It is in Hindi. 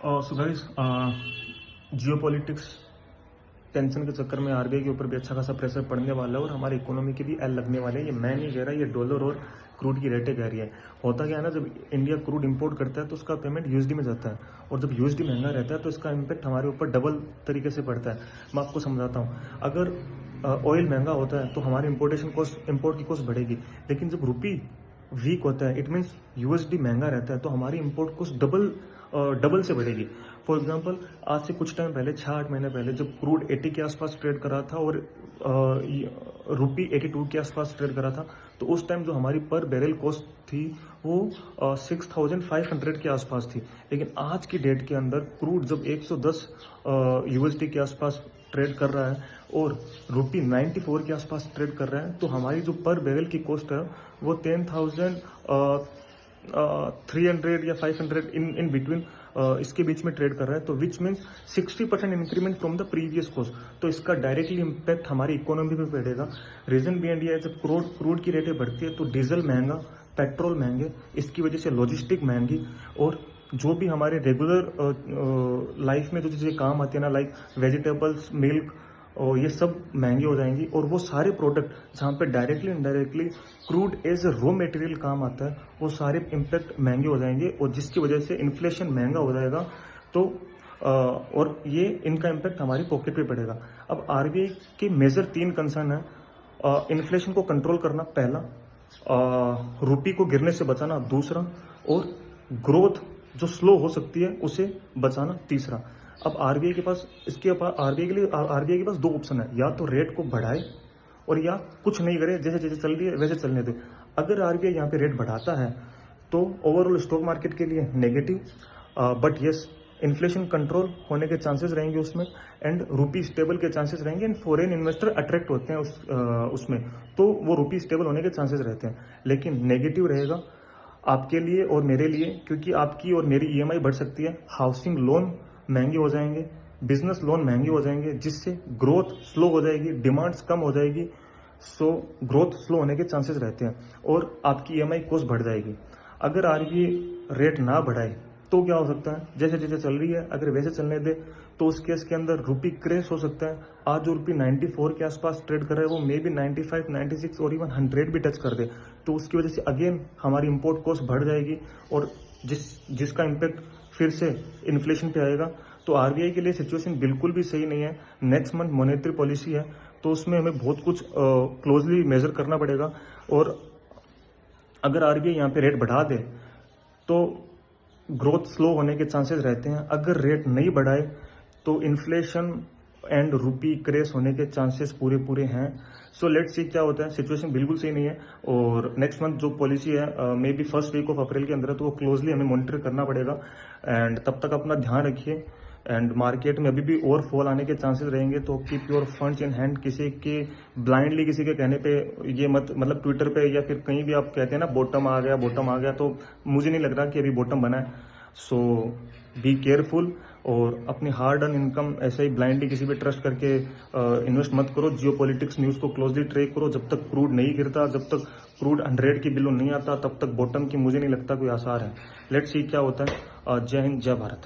सो गाइस, जियो पॉलिटिक्स टेंशन के चक्कर में आरबीआई के ऊपर भी अच्छा खासा प्रेशर पड़ने वाला है और हमारी इकोनॉमी के भी एल लगने वाले हैं। ये मैं नहीं कह रहा, ये डॉलर और क्रूड की रेटें कह रही है। होता क्या है ना, जब इंडिया क्रूड इंपोर्ट करता है तो उसका पेमेंट यूएसडी में जाता है, और जब यूएसडी महंगा रहता है तो इसका इम्पैक्ट हमारे ऊपर डबल तरीके से पड़ता है। मैं आपको समझाता हूँ। अगर ऑयल महंगा होता है तो हमारी इम्पोर्ट की कॉस्ट बढ़ेगी, लेकिन जब रुपी वीक होता है, इट मीन्स यूएसडी महंगा रहता है, तो हमारी इंपोर्ट कॉस्ट डबल से बढ़ेगी। फॉर एग्जांपल, आज से कुछ टाइम पहले 6-8 महीने पहले जब क्रूड 80 के आसपास ट्रेड करा था और रुपी 82 के आसपास ट्रेड करा था, तो उस टाइम जो हमारी पर बैरल कॉस्ट थी वो 6500 के आसपास थी। लेकिन आज की डेट के अंदर क्रूड जब 110 यूएसडी के आसपास ट्रेड कर रहा है और रुपी 94 के आसपास ट्रेड कर रहा है, तो हमारी जो पर बैरल की कॉस्ट है वो 10,300 या 500 इन बिटवीन इसके बीच में ट्रेड कर रहा है। तो which means 60% increment from the previous cost. तो इसका डायरेक्टली इम्पैक्ट हमारी इकोनॉमी पे पड़ेगा। रीजन बिहाइंड ये है, जब क्रूड की रेटें बढ़ती है तो डीजल महंगा, पेट्रोल महंगे, इसकी वजह से लॉजिस्टिक महंगी, और जो भी हमारे रेगुलर लाइफ में जो चीज़ें काम आती है ना, लाइक वेजिटेबल्स, मिल्क, और ये सब महंगी हो जाएंगी। और वो सारे प्रोडक्ट जहाँ पे directly indirectly crude as a raw material काम आता है, वो सारे इम्पैक्ट महंगे हो जाएंगे, और जिसकी वजह से इन्फ्लेशन महंगा हो जाएगा। तो और ये इनका इम्पैक्ट हमारी पॉकेट पे पड़ेगा। अब आरबीआई के मेजर 3 कंसर्न है। इन्फ्लेशन को कंट्रोल करना पहला, रुपी को गिरने से बचाना दूसरा, और ग्रोथ जो स्लो हो सकती है उसे बचाना तीसरा। अब आरबीआई के पास आरबीआई के पास 2 ऑप्शन है, या तो रेट को बढ़ाए और या कुछ नहीं करे, जैसे जैसे चल रही है वैसे चलने दे। अगर आरबीआई यहाँ पे रेट बढ़ाता है तो ओवरऑल स्टॉक मार्केट के लिए negative, but yes, inflation control होने के चांसेस रहेंगे उसमें, एंड रुपी स्टेबल के चांसेस रहेंगे, एंड फॉरेन इन्वेस्टर अट्रैक्ट होते हैं उसमें, तो वो रुपी स्टेबल होने के चांसेस रहते हैं। लेकिन नेगेटिव रहेगा आपके लिए और मेरे लिए, क्योंकि आपकी और मेरी ईएमआई बढ़ सकती है, हाउसिंग लोन महंगे हो जाएंगे, बिजनेस लोन महंगे हो जाएंगे, जिससे ग्रोथ स्लो हो जाएगी, डिमांड्स कम हो जाएगी। सो ग्रोथ स्लो होने के चांसेस रहते हैं और आपकी ईएमआई कॉस्ट बढ़ जाएगी। अगर आरबीआई रेट ना बढ़ाए तो क्या हो सकता है, जैसे जैसे चल रही है अगर वैसे चलने दे तो उस केस के अंदर रुपी क्रैश हो सकता है। आज जो रुपी 94 के आसपास ट्रेड कर रहा है वो मे बी 95, 96 और इवन 100 भी टच कर दे, तो उसकी वजह से अगेन हमारी इंपोर्ट कॉस्ट बढ़ जाएगी, और जिसका इम्पैक्ट फिर से इन्फ्लेशन पे आएगा। तो आरबीआई के लिए सिचुएशन बिल्कुल भी सही नहीं है। नेक्स्ट मंथ मॉनेटरी पॉलिसी है, तो उसमें हमें बहुत कुछ क्लोजली मेजर करना पड़ेगा। और अगर आरबीआई यहाँ पे रेट बढ़ा दे तो ग्रोथ स्लो होने के चांसेस रहते हैं। अगर रेट नहीं बढ़ाए तो इन्फ्लेशन एंड रुपी क्रेश होने के चांसेस पूरे हैं। सो लेट्स सी क्या होता है। सिचुएशन बिल्कुल सही नहीं है, और नेक्स्ट मंथ जो पॉलिसी है maybe first week of April के अंदर है, तो वो क्लोजली हमें मॉनिटर करना पड़ेगा। एंड तब तक अपना ध्यान रखिए। एंड मार्केट में अभी भी और फॉल आने के चांसेस रहेंगे, तो keep your funds in hand. किसी के ब्लाइंडली किसी के कहने पे ये मत, मतलब ट्विटर पे या फिर कहीं भी आप कहते हैं ना बॉटम आ गया, तो मुझे नहीं लग रहा कि अभी बॉटम बना है। सो बी केयरफुल, और अपनी हार्ड अर्न इनकम ऐसे ही ब्लाइंडली किसी पे ट्रस्ट करके इन्वेस्ट मत करो। जियो पॉलिटिक्स न्यूज़ को क्लोजली ट्रैक करो। जब तक क्रूड नहीं गिरता, जब तक क्रूड 100 की बिलो नहीं आता, तब तक बॉटम की मुझे नहीं लगता कोई आसार है। लेट्स सी क्या होता है। जय हिंद, जय भारत।